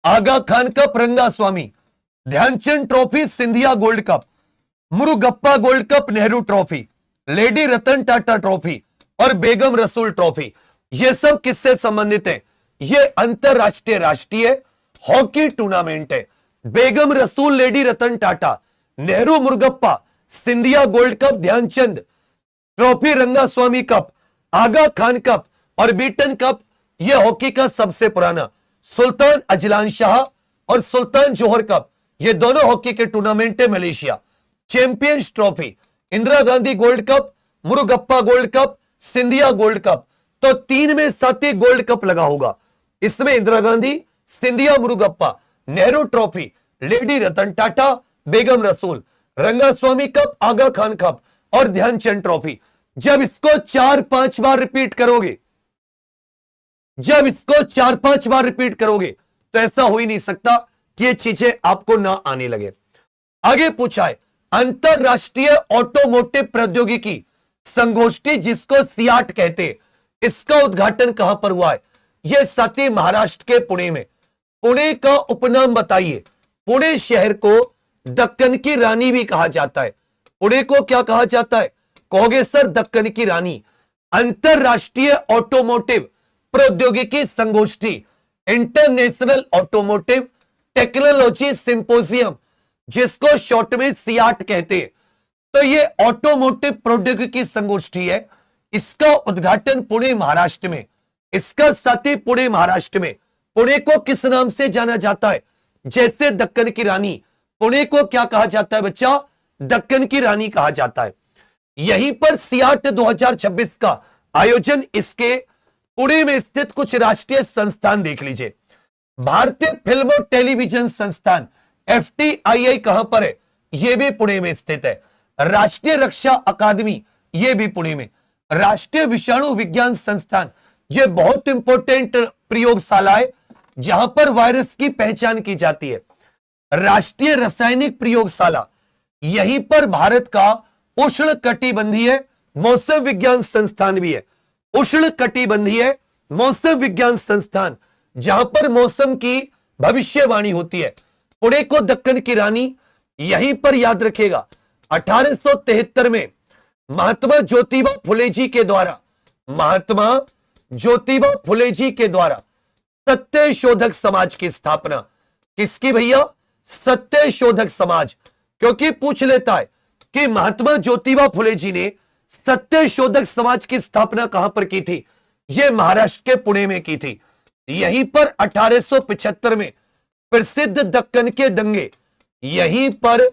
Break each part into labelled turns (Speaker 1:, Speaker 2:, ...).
Speaker 1: आगा Khan cup Rangaswamy, Dhyan Chand trophy Scindia gold cup, Murugappa gold cup Nehru trophy, lady Ratan Tata trophy और बेगम रसूल trophy, ये सब किससे संबंधित है? ये अंतरराष्ट्रीय राष्ट्रीय हॉकी टूर्नामेंट है। Begum Rasul, lady Ratan Tata, Nehru Murugappa, Scindia gold cup, Dhyan Chand trophy, Rangaswamy cup, Aga Khan cup और बीटन कप, यह हॉकी का सबसे पुराना। सुल्तान अजलान शाह और सुल्तान जोहर कप, ये दोनों हॉकी के टूर्नामेंट है Malaysia. Champions trophy, Indira Gandhi gold cup, Murugappa gold cup, Scindia gold cup, तो 3 में 7 गोल्ड कप लगा होगा। इसमें इंदिरा गांधी, सिंधिया मुरुगप्पा, नेहरू ट्रॉफी, लेडी रतन टाटा, बेगम रसूल, रंगास्वामी कप, आगा खान कप और ध्यानचंद ट्रॉफी। जब इसको 4-5 बार रिपीट करोगे, तो ऐसा हो ही नहीं सकता कि ये चीजें आपको ना आने लगे। आगे पूछा है, अंतरराष्ट्रीय ऑटोमोटिव प्रौद्योगिकी संगोष्ठी जिसको सियाट कहते हैं, इसका उद्घाटन कहां पर हुआ है? यह साथी महाराष्ट्र के पुणे में। पुणे का उपनाम बताइए। पुणे शहर को दक्कन की रानी भी कहा जाता है। पुणे को क्या कहा जाता है? कहोगे सर दक्कन की रानी। अंतरराष्ट्रीय ऑटोमोटिव प्रौद्योगिकी संगोष्ठी, इंटरनेशनल ऑटोमोटिव टेक्नोलॉजी सिंपोजियम, जिसको शॉर्ट में सियाट कहते हैं। तो ये ऑटोमोटिव प्रौद्योगिकी संगोष्ठी है, इसका उद्घाटन पुणे महाराष्ट्र में, इसका साथी पुणे महाराष्ट्र में। पुणे को किस नाम से जाना जाता है? जैसे दक्कन की रानी, पुणे को क्या कहा जाता है बच्चा? दक्कन की रानी कहा जाता है। यहीं पर सियाट 2026 का आयोजन, इसके पुणे में स्थित कुछ राष्ट्रीय संस्थान देख लीजिए। भारतीय फिल्म और टेलीविजन संस्थान FTII कहां पर है? यह भी पुणे में स्थित है। राष्ट्रीय रक्षा अकादमी, यह भी पुणे में। राष्ट्रीय विषाणु विज्ञान संस्थान, यह बहुत इंपॉर्टेंट प्रयोगशाला है जहां पर वायरस की पहचान की जाती है। राष्ट्रीय रासायनिक प्रयोगशाला, यहीं पर भारत का उष्ण कटिबंधीय मौसम विज्ञान संस्थान भी है। उष्ण कटिबंधीय मौसम विज्ञान संस्थान, जहां पर मौसम की भविष्यवाणी होती है। पुणे को दक्कन की रानी, यहीं पर याद रखेगा 1873 में महात्मा ज्योतिबा फुले जी के द्वारा, महात्मा ज्योतिबा फुले जी के द्वारा सत्य शोधक समाज की स्थापना। किसकी भैया? सत्य शोधक समाज। क्योंकि पूछ लेता है कि महात्मा ज्योतिबा फुले जी ने सत्य शोधक समाज की स्थापना कहां पर की थी? यह महाराष्ट्र के पुणे में की थी। यहीं पर 1875 में प्रसिद्ध दक्कन के दंगे, यहीं पर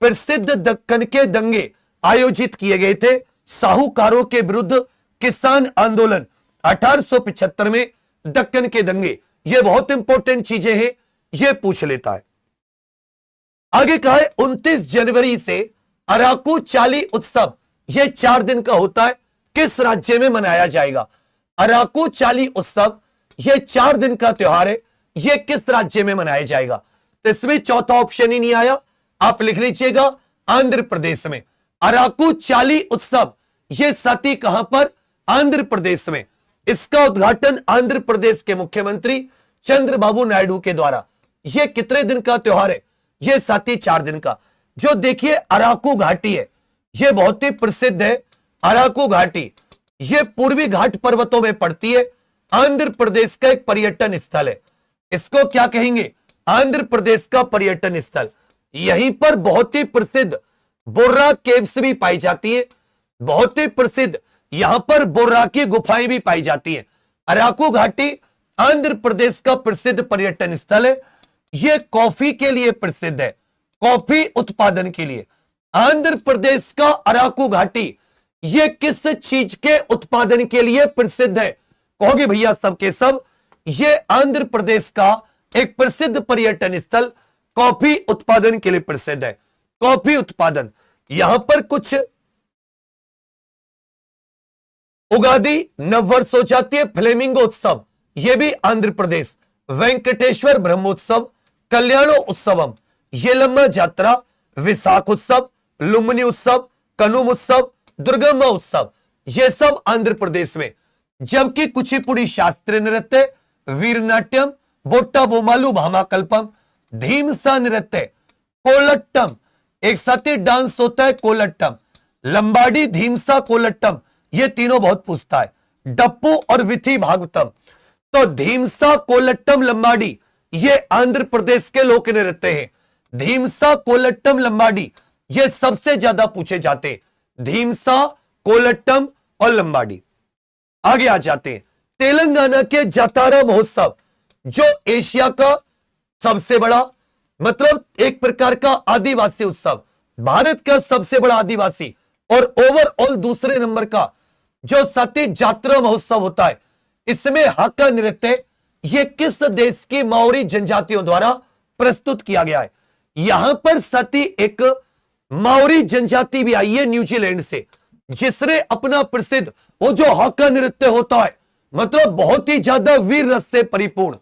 Speaker 1: प्रसिद्ध दक्कन के दंगे आयोजित किए गए थे। साहूकारों के विरुद्ध किसान आंदोलन 1875 में, दक्कन के दंगे। ये बहुत इंपॉर्टेंट चीजें हैं, ये पूछ लेता है। आगे कहा है 29 जनवरी से अराकू चाली उत्सव, यह 4 दिन का होता है, किस राज्य में मनाया जाएगा? अराकू चाली उत्सव, यह 4 दिन का त्योहार है, यह किस राज्य में मनाया जाएगा? तो इसमें चौथा ऑप्शन ही नहीं आया, आप लिख लीजिएगा आंध्र प्रदेश में। अराकू चाली उत्सव, यह साथी कहां पर? आंध्र प्रदेश में। इसका उद्घाटन आंध्र प्रदेश के मुख्यमंत्री चंद्रबाबू नायडू के द्वारा। यह कितने दिन का त्योहार है? यह साथी 4 दिन का। जो देखिए अराकू घाटी है, यह बहुत ही प्रसिद्ध है। अराकू घाटी, यह पूर्वी घाट पर्वतों में पड़ती है। आंध्र प्रदेश का एक पर्यटन स्थल है। इसको क्या कहेंगे? आंध्र प्रदेश का पर्यटन स्थल। यहीं पर बहुत ही प्रसिद्ध बोर्रा केव्स भी पाई जाती है, बहुत ही प्रसिद्ध यहां पर बोर्रा की गुफाएं भी पाई जाती हैं। अराकू घाटी आंध्र प्रदेश का प्रसिद्ध पर्यटन स्थल है। यह कॉफी के लिए प्रसिद्ध है, कॉफी उत्पादन के लिए। आंध्र प्रदेश का अराकू घाटी, यह किस चीज के उत्पादन के लिए प्रसिद्ध है? कहोगे भैया सबके सब, यह आंध्र प्रदेश का एक प्रसिद्ध पर्यटन स्थल कॉफी उत्पादन के लिए प्रसिद्ध है। कॉफी उत्पादन, यहां पर कुछ उगादी नववर्ष हो जाती है, फ्लेमिंगो उत्सव, यह भी आंध्र प्रदेश। वेंकटेश्वर ब्रह्मोत्सव, कल्याणो उत्सवम, येलम्मा जात्रा, विशाख उत्सव, लुम्बिनी उत्सव, कनुम उत्सव, दुर्गम्मा उत्सव, यह सब आंध्र प्रदेश में। जबकि कुचिपुड़ी शास्त्रीय नृत्य, वीरनाट्यम, बोट्टा बोमालू भामाकल्पम, धीमसा नृत्य, कोलट्टम, एक साथ ही डांस होता है कोलट्टम, लंबाड़ी, धीमसा, कोलट्टम, ये तीनों बहुत पूछता है, डप्पू और विथी भागवतम। तो धीमसा, कोलट्टम, लंबाड़ी ये आंध्र प्रदेश के लोक नृत्य हैं। धीमसा, कोलट्टम, लंबाड़ी ये सबसे ज्यादा पूछे जाते हैं, धीमसा, कोलट्टम और लंबाड़ी। आगे आ जाते हैं, तेलंगाना के जातारा महोत्सव जो एशिया का सबसे बड़ा, मतलब एक प्रकार का आदिवासी उत्सव, भारत का सबसे बड़ा आदिवासी और ओवरऑल दूसरे नंबर का जो सती जात्रा महोत्सव होता है, इसमें हाका नृत्य ये किस देश की माओरी जनजातियों द्वारा प्रस्तुत किया गया है? यहां पर सती एक माओरी जनजाति भी आई है न्यूजीलैंड से, जिसने अपना प्रसिद्ध वो जो हाका नृत्य होता है, मतलब बहुत ही ज्यादा वीर रस से परिपूर्ण।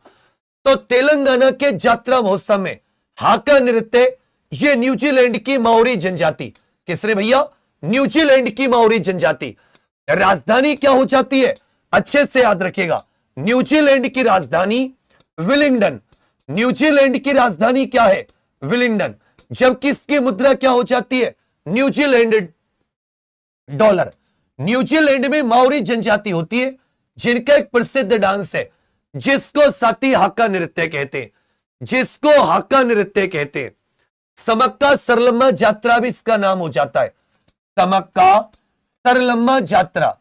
Speaker 1: तो तेलंगाना के जात्रा महोत्सव में हाका नृत्य ये न्यूजीलैंड की माओरी जनजाति, किसने भैया? न्यूजीलैंड की माओरी जनजाति। राजधानी क्या हो जाती है? अच्छे से याद रखिएगा, न्यूजीलैंड की राजधानी विलिंगडन। न्यूजीलैंड की राजधानी क्या है? विलिंगडन। जबकि इसकी मुद्रा क्या हो जाती है? New Zealand dollar. न्यूजीलैंड में माओरी जनजाति होती है जिनका एक प्रसिद्ध डांस है जिसको साथी हाका नृत्य कहते हैं, जिसको हाका नृत्य कहते हैं। समक्का सरलम्मा यात्रा भी इसका नाम हो जाता है, समक्का सरलम्मा यात्रा।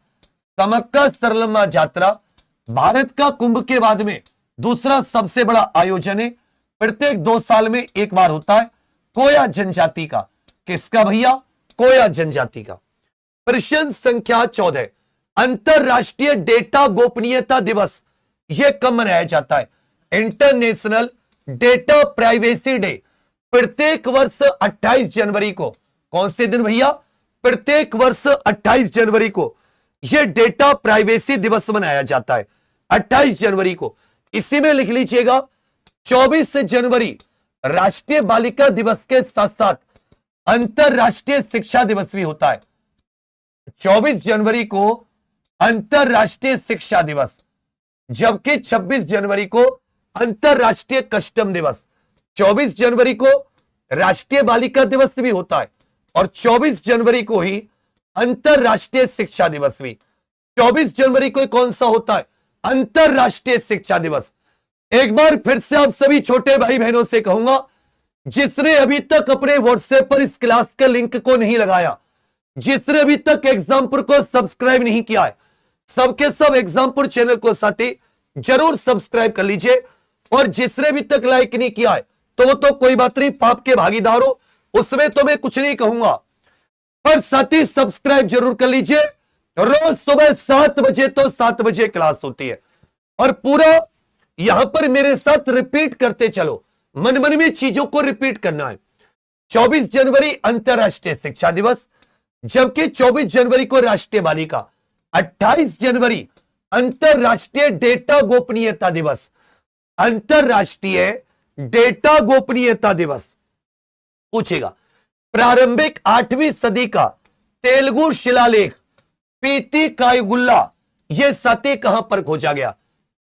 Speaker 1: समक्का सरलम्मा यात्रा भारत का कुंभ के बाद में दूसरा सबसे बड़ा आयोजन है, प्रत्येक 2 साल में एक बार होता है, कोया जनजाति का। किसका भैया? कोया जनजाति का। प्रश्न संख्या 14, अंतरराष्ट्रीय डेटा गोपनीयता दिवस यह कब मनाया जाता है? इंटरनेशनल डेटा प्राइवेसी डे प्रत्येक वर्ष 28 जनवरी को। कौन से दिन भैया? प्रत्येक वर्ष 28 जनवरी को यह डेटा प्राइवेसी दिवस मनाया जाता है, 28 जनवरी को। इसी में लिख लीजिएगा 24 जनवरी राष्ट्रीय बालिका दिवस के साथ साथ अंतरराष्ट्रीय शिक्षा दिवस भी होता है। 24 जनवरी को अंतरराष्ट्रीय शिक्षा दिवस, जबकि 26 जनवरी को अंतरराष्ट्रीय कस्टम दिवस। 24 जनवरी को राष्ट्रीय बालिका दिवस भी होता है और 24 जनवरी को ही अंतरराष्ट्रीय शिक्षा दिवस भी। 24 जनवरी को कौन सा होता है? अंतरराष्ट्रीय शिक्षा दिवस। एक बार फिर से आप सभी छोटे भाई बहनों से कहूंगा, जिसने अभी तक अपने व्हाट्सएप पर इस क्लास के लिंक को नहीं लगाया, जिसने अभी तक एग्जामपुर को सब्सक्राइब नहीं किया है, सबके सब एग्जामपुर चैनल को साथी जरूर सब्सक्राइब कर लीजिए। और जिसने अभी तक लाइक नहीं किया है तो वो तो कोई बात नहीं, पाप के भागीदार हो, उसमें तो मैं कुछ नहीं कहूंगा, पर साथी सब्सक्राइब जरूर कर लीजिए। रोज सुबह 7 बजे तो 7 बजे क्लास होती है और पूरा यहां पर मेरे साथ रिपीट करते चलो, मन मन में चीजों को रिपीट करना है। 24 जनवरी अंतरराष्ट्रीय शिक्षा दिवस, जबकि 24 जनवरी को राष्ट्रीय बालिका, 28 जनवरी अंतरराष्ट्रीय डेटा गोपनीयता दिवस। अंतरराष्ट्रीय डेटा गोपनीयता दिवस पूछेगा। प्रारंभिक 8वीं सदी का तेलुगु शिलालेख पीती कायगुल्ला यह साथी कहां पर खोजा गया?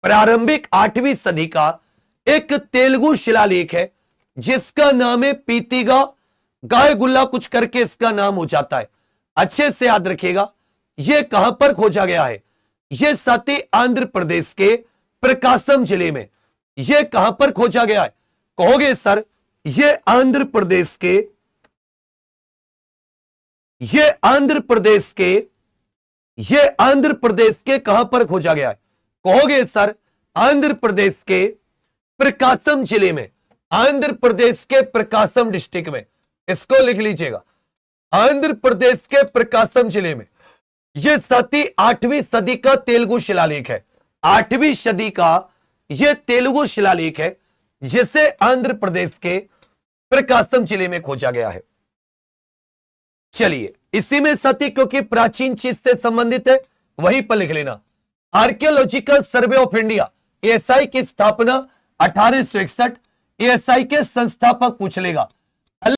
Speaker 1: प्रारंभिक 8वीं सदी का एक तेलुगु शिलालेख है जिसका नाम है पीतिगा गायगुल्ला, कुछ करके इसका नाम हो जाता है। अच्छे से याद रखिएगा, यह कहां पर खोजा गया है? यह साथी आंध्र प्रदेश के प्रकाशम जिले में। यह कहां पर खोजा गया है? कहोगे सर यह आंध्र प्रदेश के, यह आंध्र प्रदेश के कहां पर खोजा गया है? कहोगे सर आंध्र प्रदेश के प्रकाशम जिले में, आंध्र प्रदेश के प्रकाशम डिस्ट्रिक्ट में। इसको लिख लीजिएगा, आंध्र प्रदेश के प्रकाशम जिले में। यह साथी 8वीं सदी का तेलुगु शिलालेख है। 8वीं सदी का यह तेलुगु शिलालेख है जिसे आंध्र प्रदेश के प्रकाशम जिले में खोजा गया है। चलिए इसी में साथी क्योंकि प्राचीन चीज से संबंधित है वहीं पर लिख लेना। Archaeological survey of India ASI की स्थापना 1861। एएसआई के संस्थापक पूछ लेगा